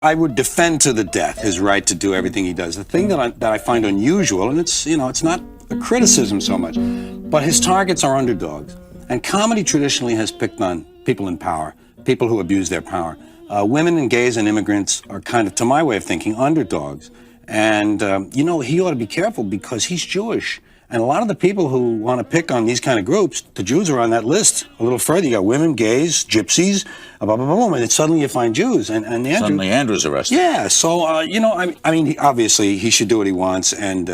I would defend to the death his right to do everything he does. The thing that I find unusual, and it's not a criticism so much, but his targets are underdogs. And comedy traditionally has picked on people in power, people who abuse their power. Women and gays and immigrants are kind of, to my way of thinking, underdogs. And, he ought to be careful because he's Jewish. And a lot of the people who want to pick on these kind of groups, the Jews are on that list a little further. You got women, gays, gypsies, blah, blah, blah, and then suddenly you find Jews. And Andrew, suddenly Andrew's arrested. Yeah, so, obviously he should do what he wants. And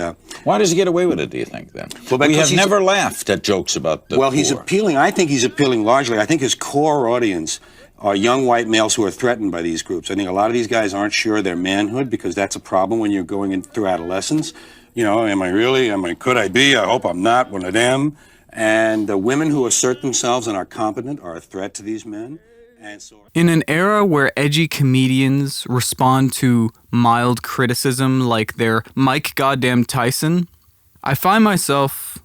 why does he get away with it, do you think, then? Well, we have never laughed at jokes about the Well, poor. he's appealing. I think he's appealing largely. I think his core audience are young white males who are threatened by these groups. I think a lot of these guys aren't sure of their manhood because that's a problem when you're going through adolescence. Am I really? Could I be? I hope I'm not one of them. And the women who assert themselves and are competent are a threat to these men. And so, in an era where edgy comedians respond to mild criticism like they're Mike Goddamn Tyson, I find myself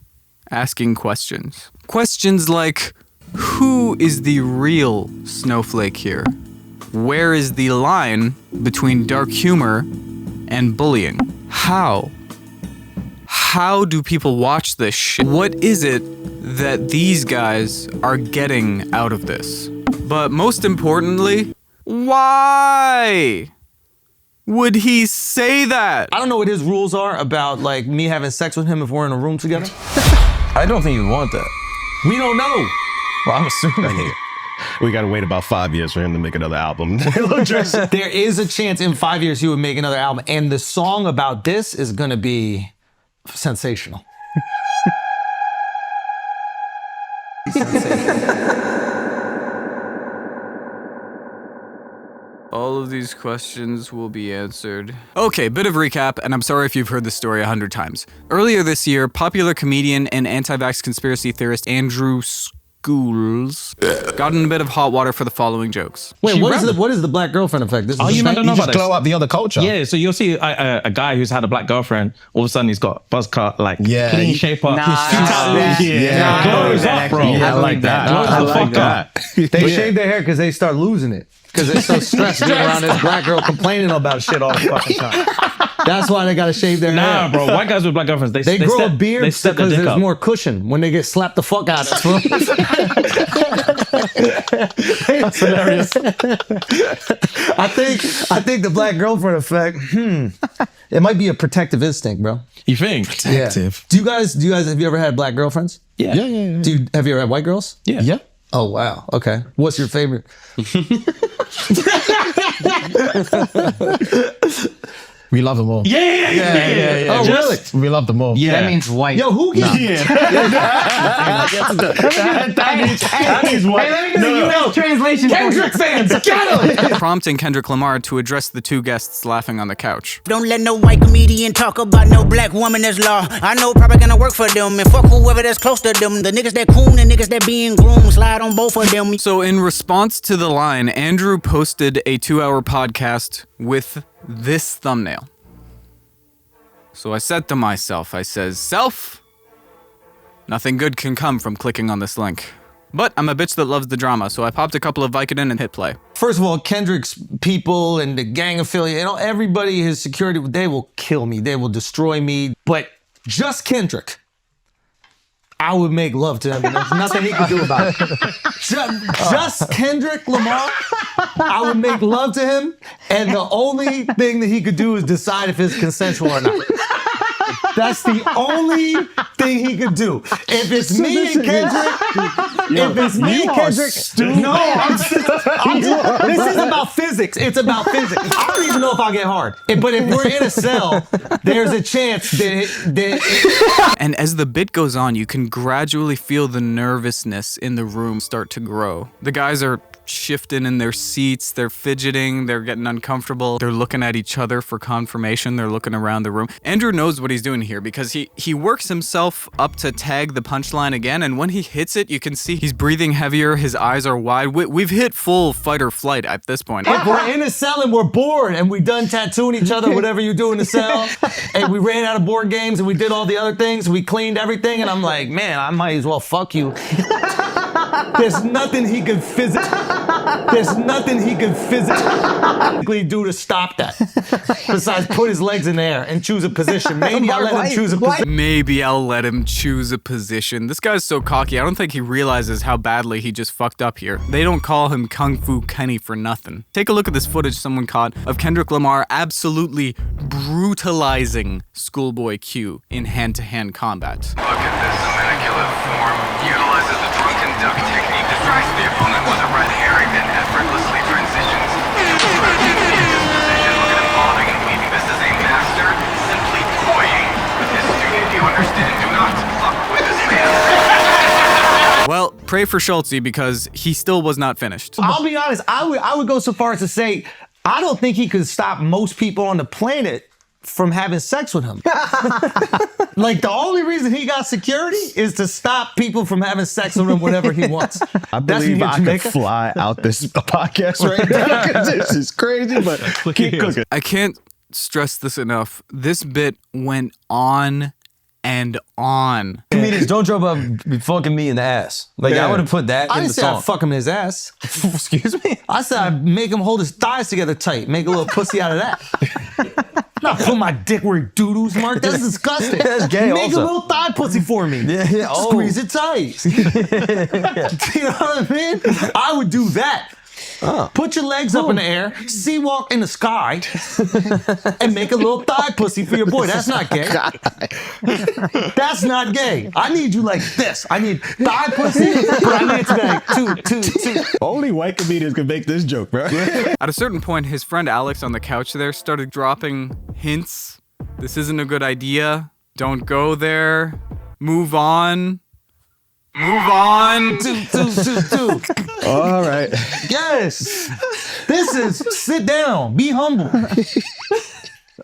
asking questions. Questions like, who is the real snowflake here? Where is the line between dark humor and bullying? How do people watch this shit? What is it that these guys are getting out of this? But most importantly, why would he say that? I don't know what his rules are about, like, me having sex with him if we're in a room together. I don't think you would want that. We don't know. Well, I'm assuming. We gotta wait about 5 years for him to make another album. There is a chance in 5 years he would make another album, and the song about this is gonna be sensational. All of these questions will be answered. Okay, bit of recap, and I'm sorry if you've heard this story 100 times. Earlier this year, popular comedian and anti-vax conspiracy theorist Andrew Schools got in a bit of hot water for the following jokes. Wait, what is the black girlfriend effect? This is You might not know about this. Glow up the other culture. Yeah, so you'll see a guy who's had a black girlfriend, all of a sudden he's got buzz cut, like clean shape up. Glows up, bro. Yeah, I like that. Glows the fuck up. They shave their hair because they start losing it. Because they're so stressed being around this black girl complaining about shit all the fucking time. That's why they gotta shave their hair. Nah, bro. White guys with black girlfriends, they grow a beard they step their because dick there's up. more cushion when they get slapped the fuck out of. That's hilarious. I think the black girlfriend effect. It might be a protective instinct, bro. You think? Protective. Do you guys have you ever had black girlfriends? Yeah. Yeah. Have you ever had white girls? Yeah. Oh wow. Okay. What's your favorite? We love them all. Yeah. Oh really? We love them all. Yeah. That means white. Yo, who gets That means what? Hey, let me get a US translation. Kendrick fans? Get him! Prompting Kendrick Lamar to address the two guests laughing on the couch. Don't let no white comedian talk about no black woman that's law. I know probably gonna work for them and fuck whoever that's close to them. The niggas that coon and niggas that being groomed, slide on both of them. So in response to the line, Andrew posted a 2-hour podcast with this thumbnail. So I said to myself, self, nothing good can come from clicking on this link. But I'm a bitch that loves the drama, so I popped a couple of Vicodin and hit play. First of all, Kendrick's people and the gang affiliate, everybody, his security, they will kill me. They will destroy me. But just Kendrick, I would make love to him, and there's nothing he could do about it. Just Kendrick Lamar, I would make love to him, and the only thing that he could do is decide if it's consensual or not. That's the only thing he could do. If it's me and Kendrick, this is about physics. It's about physics. I don't even know if I'll get hard. But if we're in a cell, there's a chance that And as the bit goes on, you can gradually feel the nervousness in the room start to grow. The guys are shifting in their seats, they're fidgeting, they're getting uncomfortable, they're looking at each other for confirmation, they're looking around the room. Andrew knows what he's doing here because he works himself up to tag the punchline again, and when he hits it, you can see he's breathing heavier, his eyes are wide. We've hit full fight or flight at this point. if we're in a cell and we're bored and we done tattooing each other, whatever you do in the cell, and we ran out of board games and we did all the other things, we cleaned everything, and I'm like, man, I might as well fuck you. There's nothing he could physically do to stop that. Besides put his legs in the air and choose a position. Maybe I'll let him choose a position. Maybe I'll let him choose a position. This guy's so cocky, I don't think he realizes how badly he just fucked up here. They don't call him Kung Fu Kenny for nothing. Take a look at this footage someone caught of Kendrick Lamar absolutely brutalizing Schoolboy Q in hand-to-hand combat. Look at this immaculate form. Utilizes the drunken duck technique, distracts the opponent with a red herring, then effortlessly transitions into a disposition. Look at him pausing and weaving. This is a master simply toying with his student. You understand? Do not fuck with this man. Well, pray for Schultze because he still was not finished. I'll be honest, I would go so far as to say, I don't think he could stop most people on the planet from having sex with him. Like, the only reason he got security is to stop people from having sex with him whenever he wants. I believe I could fly out this podcast right now because this is crazy, but keep cooking. I can't stress this enough. This bit went on and on. Comedians don't joke about fucking me in the ass. Like, I would have put that I in the didn't say I'd song. fuck him in his ass. Excuse me? I said I'd make him hold his thighs together tight, make a little pussy out of that. Not put my dick where he doo-doos, Mark. That's disgusting. That's gay Make also. a little thigh pussy for me. Yeah, oh. Squeeze it tight. You know what I mean? I would do that. Put your legs up in the air, sea walk in the sky, and make a little thigh pussy for your boy. That's not gay. That's not gay. I need you like this. I need thigh pussy, but I need it to be like two. Only white comedians can make this joke, bro. At a certain point, his friend Alex on the couch there started dropping hints. This isn't a good idea. Don't go there. Move on. Move on. Two. All right. Yes. This is sit down. Be humble.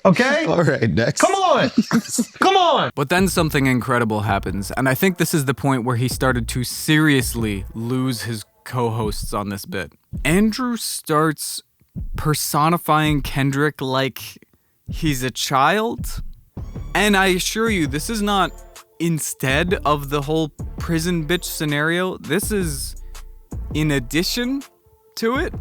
Okay? All right, next. Come on. Come on. But then something incredible happens, and I think this is the point where he started to seriously lose his co-hosts on this bit. Andrew starts personifying Kendrick like he's a child. And I assure you, this is not instead of the whole prison bitch scenario. This is in addition to it.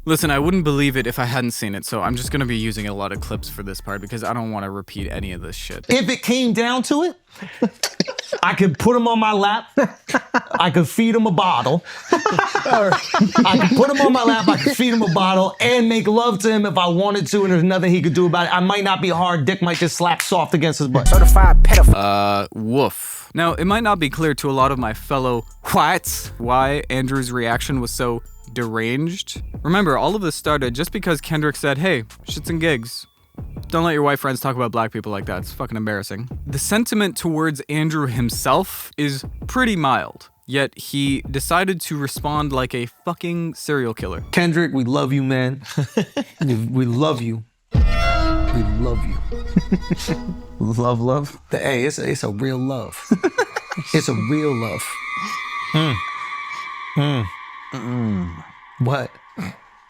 Listen, I wouldn't believe it if I hadn't seen it, so I'm just gonna be using a lot of clips for this part because I don't want to repeat any of this shit. If it came down to it, I could put him on my lap. I could feed him a bottle. I could put him on my lap. I could feed him a bottle and make love to him if I wanted to, and there's nothing he could do about it. I might not be hard. Dick might just slap soft against his butt. Certified pedophile. Woof. Now, it might not be clear to a lot of my fellow whites why Andrew's reaction was so deranged. Remember, all of this started just because Kendrick said, hey, shits and gigs. Don't let your white friends talk about black people like that. It's fucking embarrassing. The sentiment towards Andrew himself is pretty mild, yet he decided to respond like a fucking serial killer. Kendrick, we love you, man. We love you. We love you. Love. Hey, it's a real love. It's a real love. What?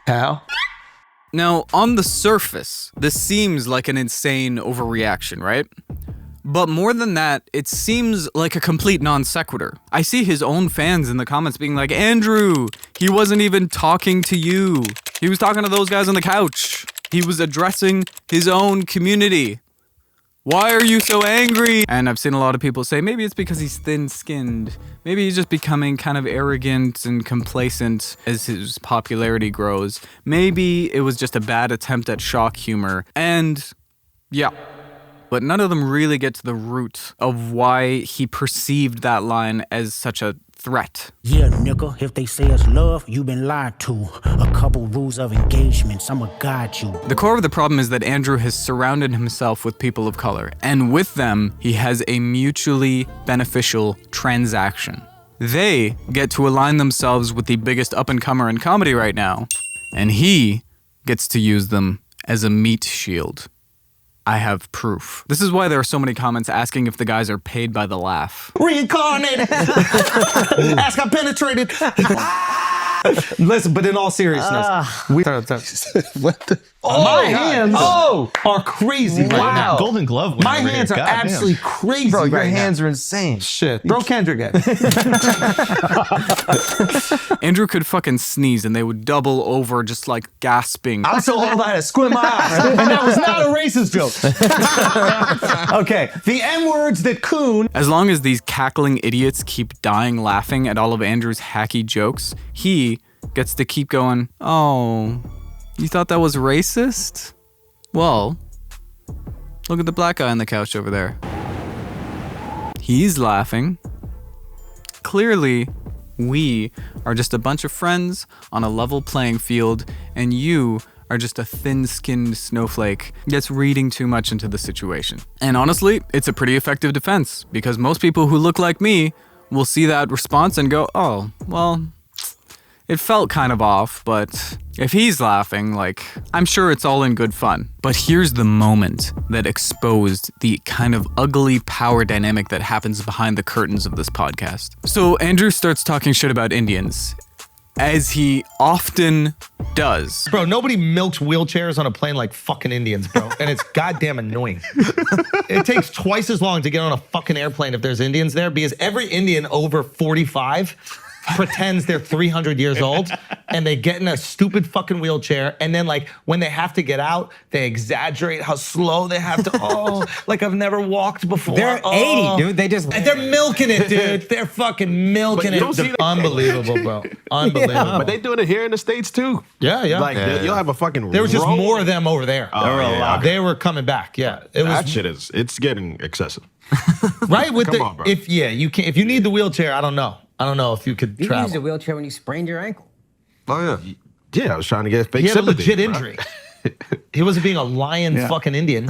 How? Now, on the surface, this seems like an insane overreaction, right? But more than that, it seems like a complete non sequitur. I see his own fans in the comments being like, Andrew, he wasn't even talking to you. He was talking to those guys on the couch. He was addressing his own community. Why are you so angry? And I've seen a lot of people say maybe it's because he's thin-skinned. Maybe he's just becoming kind of arrogant and complacent as his popularity grows. Maybe it was just a bad attempt at shock humor. And yeah. But none of them really get to the root of why he perceived that line as such a threat. Yeah, nigga, if they say it's love, you been lied to. A couple rules of engagement, I'ma guide you. The core of the problem is that Andrew has surrounded himself with people of color, and with them, he has a mutually beneficial transaction. They get to align themselves with the biggest up-and-comer in comedy right now, and he gets to use them as a meat shield. I have proof. This is why there are so many comments asking if the guys are paid by the laugh. Reincarnated. Ask I penetrated. Listen, but in all seriousness, What the? my hands are crazy right now. Golden Glove. My hands are absolutely crazy. Bro, your right hands now. are insane. Shit. Throw Kendrick at me. Andrew could fucking sneeze and they would double over just like gasping. I was so old I had to squint my eyes. And that was not a racist joke. Okay. The N-words that Coon. As long as these cackling idiots keep dying laughing at all of Andrew's hacky jokes, he gets to keep going, oh, you thought that was racist? Well, look at the black guy on the couch over there. He's laughing. Clearly, we are just a bunch of friends on a level playing field, and you are just a thin-skinned snowflake that's reading too much into the situation. And honestly, it's a pretty effective defense, because most people who look like me will see that response and go, oh, well, it felt kind of off, but if he's laughing, like, I'm sure it's all in good fun. But here's the moment that exposed the kind of ugly power dynamic that happens behind the curtains of this podcast. So Andrew starts talking shit about Indians, as he often does. Bro, nobody milks wheelchairs on a plane like fucking Indians, bro. And it's goddamn annoying. It takes twice as long to get on a fucking airplane if there's Indians there, because every Indian over 45 pretends they're 300 years old and they get in a stupid fucking wheelchair, and then like when they have to get out, they exaggerate how slow they have to, like I've never walked before. They're 80, dude. They're milking it, dude. They're fucking milking you don't see it. the- Unbelievable, bro. Unbelievable. But they doing it here in the States too. Yeah. Like you'll have a fucking. There was just row. more of them over there. Oh, yeah. They were coming back. Yeah, it That was shit it's getting excessive. right with Come the. on, bro. If you can, if you need the wheelchair, I don't know. I don't know if you could You travel. used a wheelchair when you sprained your ankle. Oh yeah. Yeah, I was trying to get fake He had a sympathy, legit bro. injury. He wasn't being a lion fucking Indian.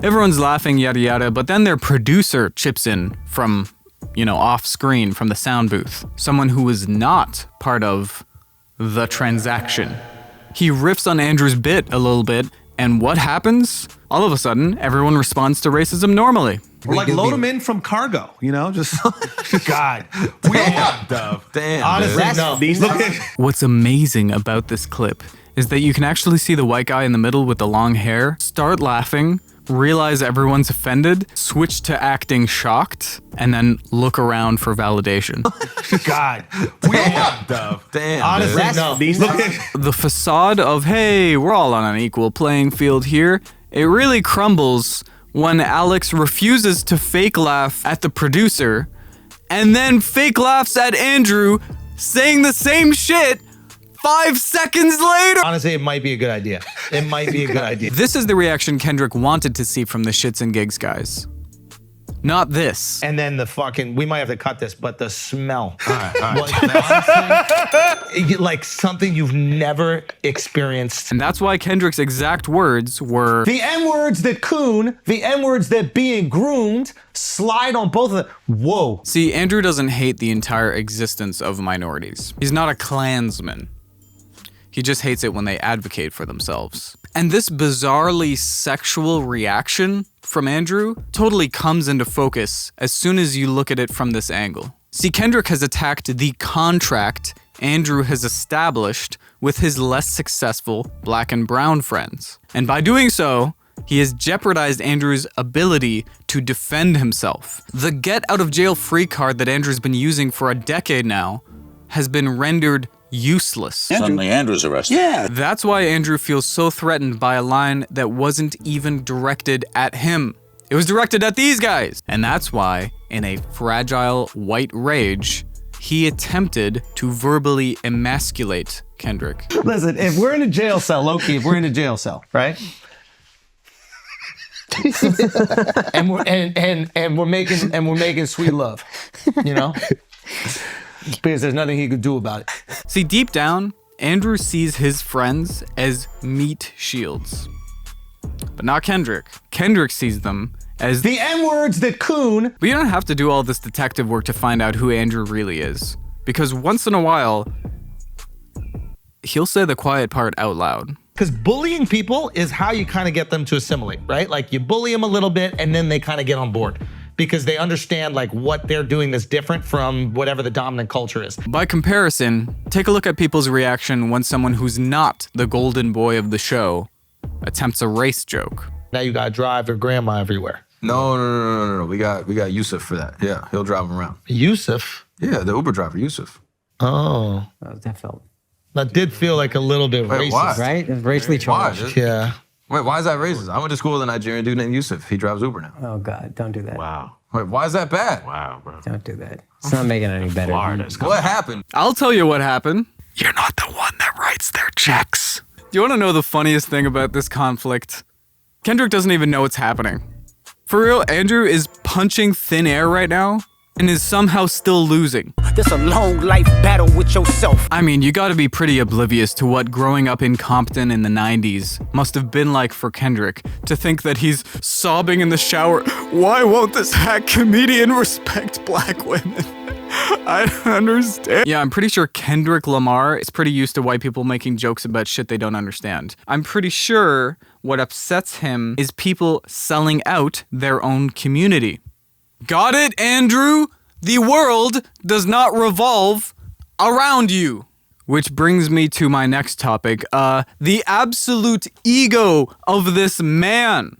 Everyone's laughing, yada yada, but then their producer chips in from, off screen from the sound booth. Someone who was not part of the transaction. He riffs on Andrew's bit a little bit, and what happens? All of a sudden, everyone responds to racism normally. Or like load them in from cargo, just God. Damn. Honestly, no. What's amazing about this clip is that you can actually see the white guy in the middle with the long hair start laughing, realize everyone's offended, switch to acting shocked, and then look around for validation. God. Damn. Honestly, no. The facade of, hey, we're all on an equal playing field here, it really crumbles when Alex refuses to fake laugh at the producer and then fake laughs at Andrew saying the same shit 5 seconds later. Honestly, it might be a good idea. It might be a good idea. This is the reaction Kendrick wanted to see from the Shits and Gigs guys. Not this. And then we might have to cut this, but the smell. All right. Honestly, like something you've never experienced. And that's why Kendrick's exact words were, The N-words that Coon, the N-words that being groomed, slide on both of them. Whoa. see, Andrew doesn't hate the entire existence of minorities. He's not a Klansman. He just hates it when they advocate for themselves. And this bizarrely sexual reaction from Andrew totally comes into focus as soon as you look at it from this angle. See, Kendrick has attacked the contract Andrew has established with his less successful black and brown friends. And by doing so, he has jeopardized Andrew's ability to defend himself. The get out of jail free card that Andrew's been using for a decade now has been rendered useless. Suddenly Andrew's arrested. Yeah. That's why Andrew feels so threatened by a line that wasn't even directed at him. It was directed at these guys. And that's why, in a fragile white rage, he attempted to verbally emasculate Kendrick. Listen, if we're in a jail cell, low-key, if we're in a jail cell, right? and we're making sweet love, because there's nothing he could do about it. See, deep down, Andrew sees his friends as meat shields. But not Kendrick. Kendrick sees them as the N-words that Coon. But you don't have to do all this detective work to find out who Andrew really is. Because once in a while, he'll say the quiet part out loud. Because bullying people is how you kind of get them to assimilate, right? Like you bully them a little bit and then they kind of get on board. because they understand like what they're doing that's different from whatever the dominant culture is. By comparison, take a look at people's reaction when someone who's not the golden boy of the show attempts a race joke. Now you gotta drive your grandma everywhere. No. We got Yusuf for that. Yeah, he'll drive him around. Yusuf? Yeah, the Uber driver, Yusuf. Oh. That did feel like a little bit racist. Why? Right? It's racially charged. Why? Yeah. Wait, why is that racist? I went to school with a Nigerian dude named Yusuf. He drives Uber now. Oh, God. Don't do that. Wow. Wait, why is that bad? Wow, bro. Don't do that. It's not making it any better. What happened? I'll tell you what happened. You're not the one that writes their checks. Do you want to know the funniest thing about this conflict? Kendrick doesn't even know what's happening. For real, Andrew is punching thin air right now and is somehow still losing. This a long life battle with yourself. I mean, you gotta be pretty oblivious to what growing up in Compton in the 90s must have been like for Kendrick to think that he's sobbing in the shower. Why won't this hack comedian respect black women? I don't understand. Yeah, I'm pretty sure Kendrick Lamar is pretty used to white people making jokes about shit they don't understand. I'm pretty sure what upsets him is people selling out their own community. Got it, Andrew? The world does not revolve around you. Which brings me to my next topic, the absolute ego of this man.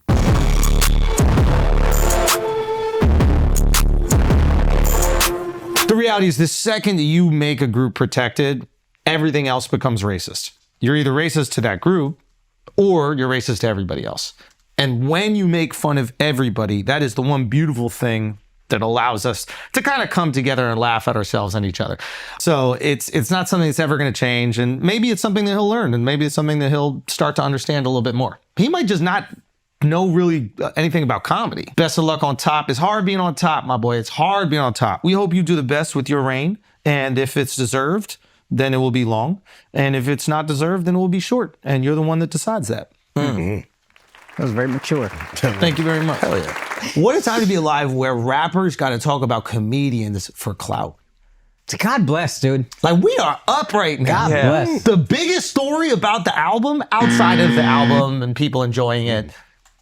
The reality is the second that you make a group protected, everything else becomes racist. You're either racist to that group or you're racist to everybody else. And when you make fun of everybody, that is the one beautiful thing that allows us to kind of come together and laugh at ourselves and each other. So it's not something that's ever going to change. And maybe it's something that he'll learn, and maybe it's something that he'll start to understand a little bit more. He might just not know really anything about comedy. Best of luck on top. It's hard being on top, my boy. It's hard being on top. We hope you do the best with your reign. And if it's deserved, then it will be long. And if it's not deserved, then it will be short. And you're the one that decides that. Mm-hmm. That was very mature. Thank you very much. Hell yeah. What a time to be alive where rappers got to talk about comedians for clout. God bless, dude. Like, we are up right now. God bless. The biggest story about the album, outside of the album and people enjoying it,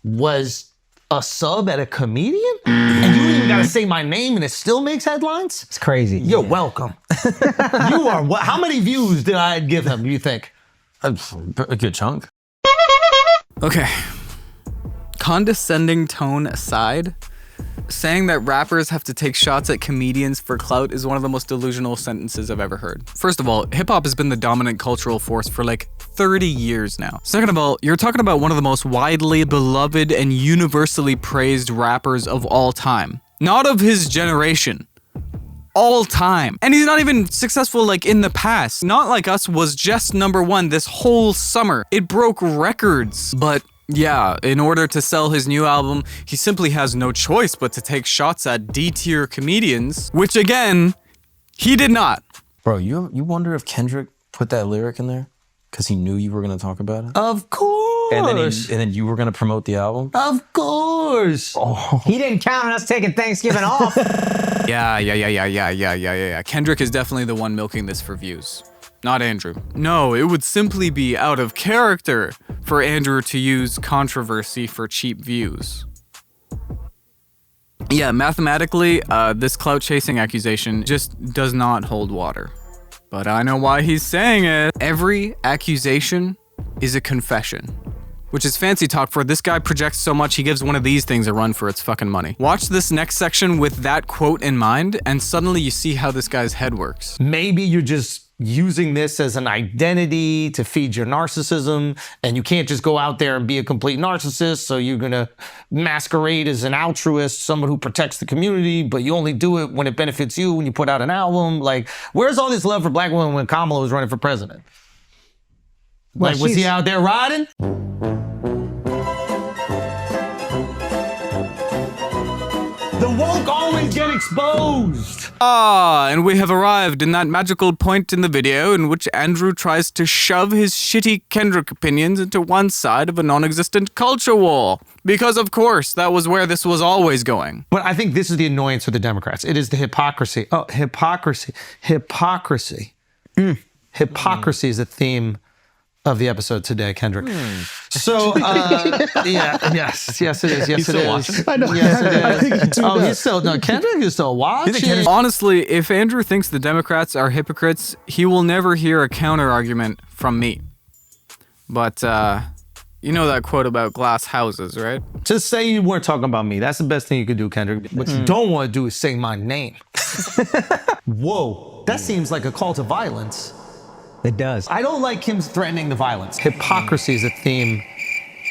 was a sub at a comedian? And you don't even got to say my name and it still makes headlines? It's crazy. You're welcome. You are. How many views did I give him, do you think? A good chunk. Okay. Condescending tone aside, saying that rappers have to take shots at comedians for clout is one of the most delusional sentences I've ever heard. First of all, hip-hop has been the dominant cultural force for like 30 years now. Second of all, you're talking about one of the most widely beloved and universally praised rappers of all time. Not of his generation. All time. And he's not even successful like in the past. Not Like Us was just #1 this whole summer. It broke records. But yeah, in order to sell his new album, he simply has no choice but to take shots at D-tier comedians, which again, he did not. Bro, you wonder if Kendrick put that lyric in there because he knew you were going to talk about it? Of course. And then you were going to promote the album? Of course. Oh. He didn't count on us taking Thanksgiving off. Yeah. Kendrick is definitely the one milking this for views. Not Andrew. No, it would simply be out of character for Andrew to use controversy for cheap views. Yeah, mathematically, this clout-chasing accusation just does not hold water. But I know why he's saying it. Every accusation is a confession. Which is fancy talk for this guy projects so much he gives one of these things a run for its fucking money. Watch this next section with that quote in mind, and suddenly you see how this guy's head works. Maybe you're just using this as an identity to feed your narcissism, and you can't just go out there and be a complete narcissist, so you're gonna masquerade as an altruist, someone who protects the community, but you only do it when it benefits you, when you put out an album. Like, where's all this love for black women when Kamala was running for president? Well, like, was he out there riding? The woke always get exposed. And we have arrived in that magical point in the video in which Andrew tries to shove his shitty Kendrick opinions into one side of a non-existent culture war. Because of course, that was where this was always going. But I think this is the annoyance for the Democrats. It is the hypocrisy. Oh, hypocrisy. Hypocrisy. Hypocrisy is a theme of the episode today, Kendrick. So, yes, it is. Yes, it is. I know. Yes, it is. Oh, he's still, no, Kendrick is still watching. Honestly, if Andrew thinks the Democrats are hypocrites, he will never hear a counter argument from me. But, you know that quote about glass houses, right? Just say you weren't talking about me. That's the best thing you could do, Kendrick. What you don't want to do is say my name. Whoa, that seems like a call to violence. It does. I don't like him threatening the violence. Hypocrisy is a theme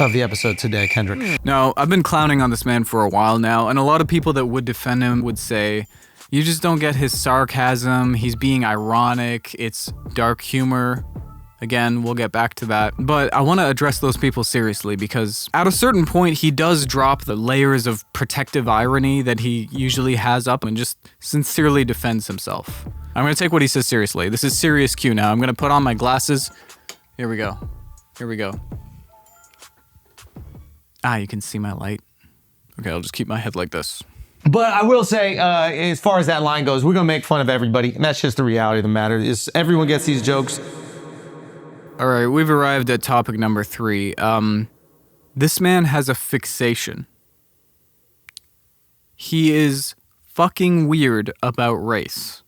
of the episode today, Kendrick. No, I've been clowning on this man for a while now, and a lot of people that would defend him would say, you just don't get his sarcasm, he's being ironic, it's dark humor. Again, we'll get back to that. But I want to address those people seriously because at a certain point, he does drop the layers of protective irony that he usually has up and just sincerely defends himself. I'm going to take what he says seriously. This is serious Q now. I'm going to put on my glasses. Here we go. Here we go. You can see my light. Okay, I'll just keep my head like this. But I will say, as far as that line goes, we're going to make fun of everybody. And that's just the reality of the matter. Is everyone gets these jokes. All right, we've arrived at topic number 3. This man has a fixation. He is fucking weird about race.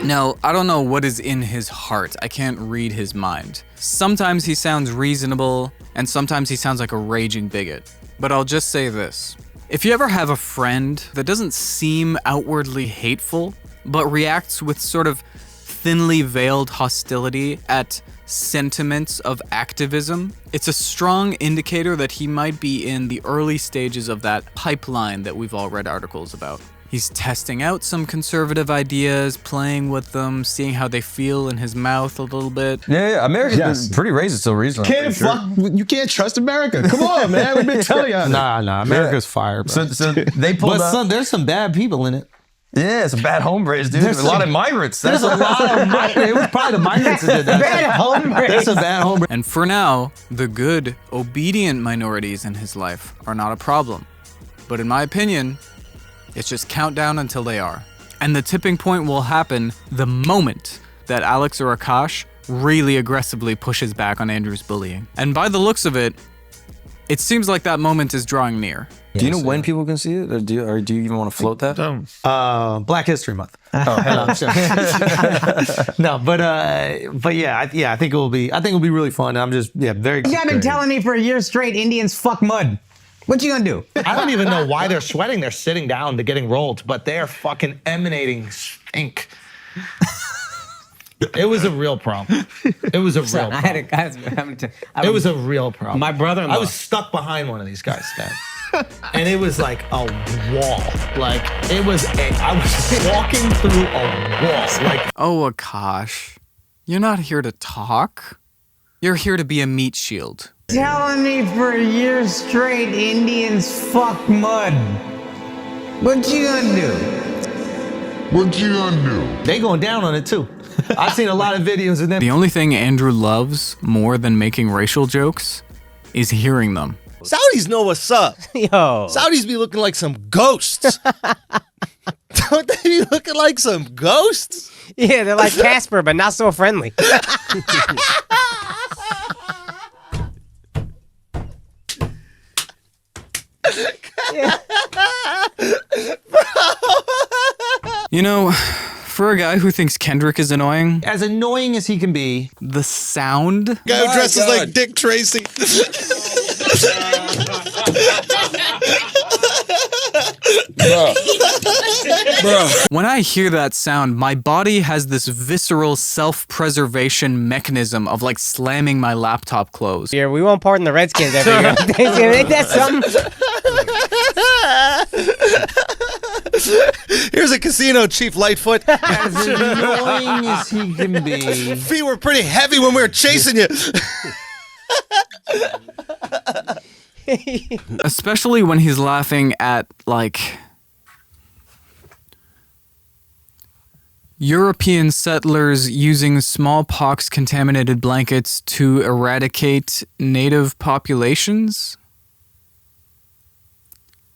No, I don't know what is in his heart. I can't read his mind. Sometimes he sounds reasonable, and sometimes he sounds like a raging bigot. But I'll just say this. If you ever have a friend that doesn't seem outwardly hateful, but reacts with sort of thinly veiled hostility at sentiments of activism, it's a strong indicator that he might be in the early stages of that pipeline that we've all read articles about. He's testing out some conservative ideas, playing with them, seeing how they feel in his mouth a little bit. Yeah, America's been pretty racist till recently. You can't trust America. Come on, man. We've been telling you. Nah. America's fire, bro. So they pulled But there's some bad people in it. Yeah, it's a bad hombres, dude. There's a lot of migrants. There's a lot of migrants. It was probably the migrants that did that. Bad hombres. There's some bad hombres. And for now, the good, obedient minorities in his life are not a problem. But in my opinion, it's just countdown until they are. And the tipping point will happen the moment that Alex or Akash really aggressively pushes back on Andrew's bullying. And by the looks of it, it seems like that moment is drawing near. Do you know when people can see it, or do you even want to float that? Black History Month. No, but yeah, I think it will be. I think it'll be really fun. I'm just very. You guys been telling me for a year straight Indians fuck mud. What you gonna do? I don't even know why they're sweating. They're sitting down to getting rolled, but they're fucking emanating stink. It was a real problem. It was a real problem. It was a real problem. My brother-in-law. I was stuck behind one of these guys, man. And it was like a wall. Like, I was walking through a wall. Like, oh, Akash, you're not here to talk. You're here to be a meat shield. Telling me for a year straight Indians fuck mud. What you gonna do? What you gonna do? They going down on it too. I've seen a lot of videos of them. The only thing Andrew loves more than making racial jokes is hearing them. Saudis know what's up. Yo. Saudis be looking like some ghosts. Don't they be looking like some ghosts? Yeah, they're like Casper, but not so friendly. You know, for a guy who thinks Kendrick is annoying as he can be, the sound. Guy who dresses like Dick Tracy. When I hear that sound, my body has this visceral self-preservation mechanism of like slamming my laptop closed. Yeah, we won't pardon the Redskins every year. Ain't that something? Here's a casino, Chief Lightfoot. As annoying as he can be. Feet were pretty heavy when we were chasing you. Especially when he's laughing at, like, European settlers using smallpox-contaminated blankets to eradicate native populations.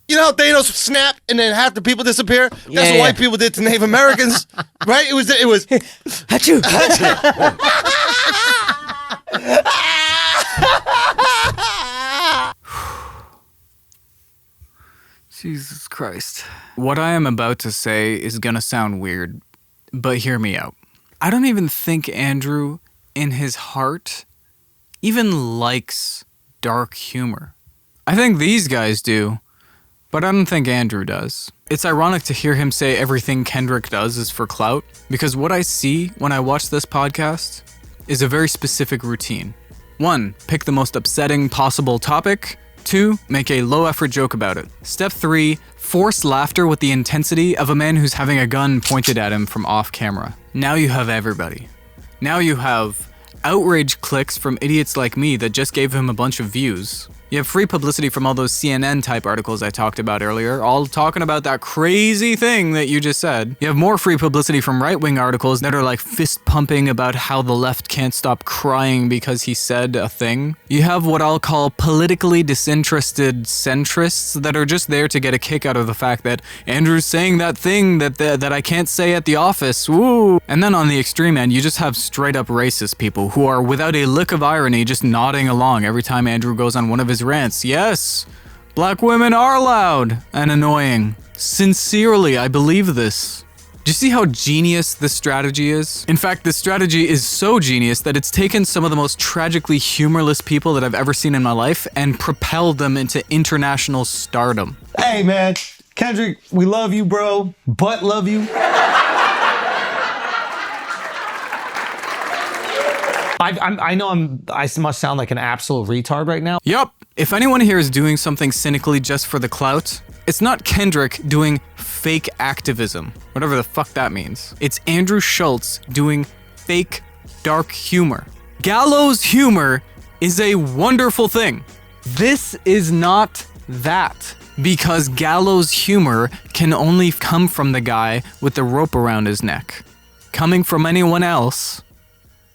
You know how Thanos snapped and then half the people disappear? That's what white people did to Native Americans, right? It was. Achoo. Jesus Christ. What I am about to say is gonna sound weird, but hear me out. I don't even think Andrew, in his heart, even likes dark humor. I think these guys do, but I don't think Andrew does. It's ironic to hear him say everything Kendrick does is for clout, because what I see when I watch this podcast is a very specific routine. 1, pick the most upsetting possible topic. 2, make a low-effort joke about it. Step 3, force laughter with the intensity of a man who's having a gun pointed at him from off camera. Now you have everybody. Now you have outrage clicks from idiots like me that just gave him a bunch of views. You have free publicity from all those CNN-type articles I talked about earlier, all talking about that crazy thing that you just said. You have more free publicity from right-wing articles that are like fist-pumping about how the left can't stop crying because he said a thing. You have what I'll call politically disinterested centrists that are just there to get a kick out of the fact that Andrew's saying that thing that I can't say at the office, woo! And then on the extreme end, you just have straight-up racist people who are, without a lick of irony, just nodding along every time Andrew goes on one of his rants. Yes, black women are loud and annoying. Sincerely, I believe this. Do you see how genius this strategy is? In fact, this strategy is so genius that it's taken some of the most tragically humorless people that I've ever seen in my life and propelled them into international stardom. Hey, man. Kendrick, we love you, bro. But love you. I know I must sound like an absolute retard right now. Yup. If anyone here is doing something cynically just for the clout, it's not Kendrick doing fake activism, whatever the fuck that means. It's Andrew Schulz doing fake dark humor. Gallows humor is a wonderful thing. This is not that, because gallows humor can only come from the guy with the rope around his neck. Coming from anyone else,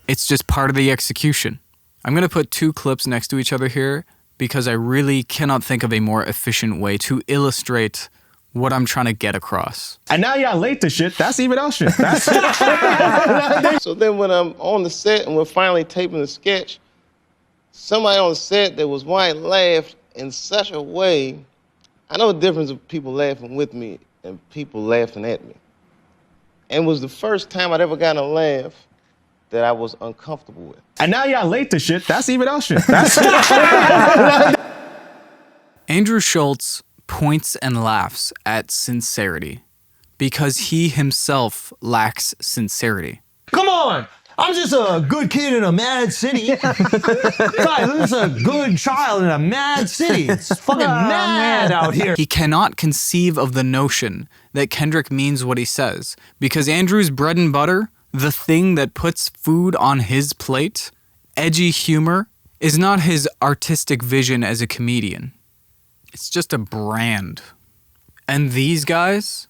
it's just part of the execution. I'm gonna put 2 clips next to each other here because I really cannot think of a more efficient way to illustrate what I'm trying to get across. And now y'all late to shit. That's even else shit. So then when I'm on the set and we're finally taping the sketch, somebody on the set that was white laughed in such a way. I know the difference of people laughing with me and people laughing at me. And it was the first time I'd ever gotten a laugh that I was uncomfortable with. And now y'all late to shit. That's even else shit. Andrew Schulz points and laughs at sincerity because he himself lacks sincerity. Come on! I'm just a good kid in a mad city. Guys, I'm just a good child in a mad city. It's fucking mad out here. He cannot conceive of the notion that Kendrick means what he says because Andrew's bread and butter, the thing that puts food on his plate, edgy humor, is not his artistic vision as a comedian. It's just a brand. And these guys,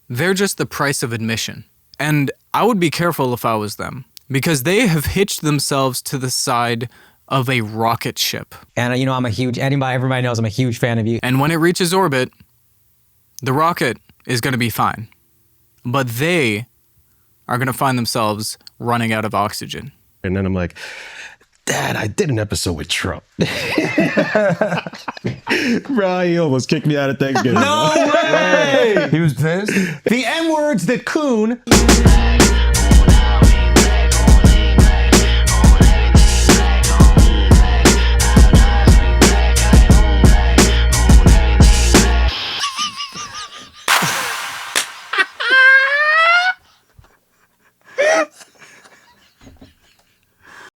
they're just the price of admission. And I would be careful if I was them, because they have hitched themselves to the side of a rocket ship. And you know, everybody knows I'm a huge fan of you. And when it reaches orbit, the rocket is going to be fine. But they are going to find themselves running out of oxygen. And then I'm like, Dad, I did an episode with Trump. Bro, he almost kicked me out of Thanksgiving. No way! He was pissed? The N-words that Coon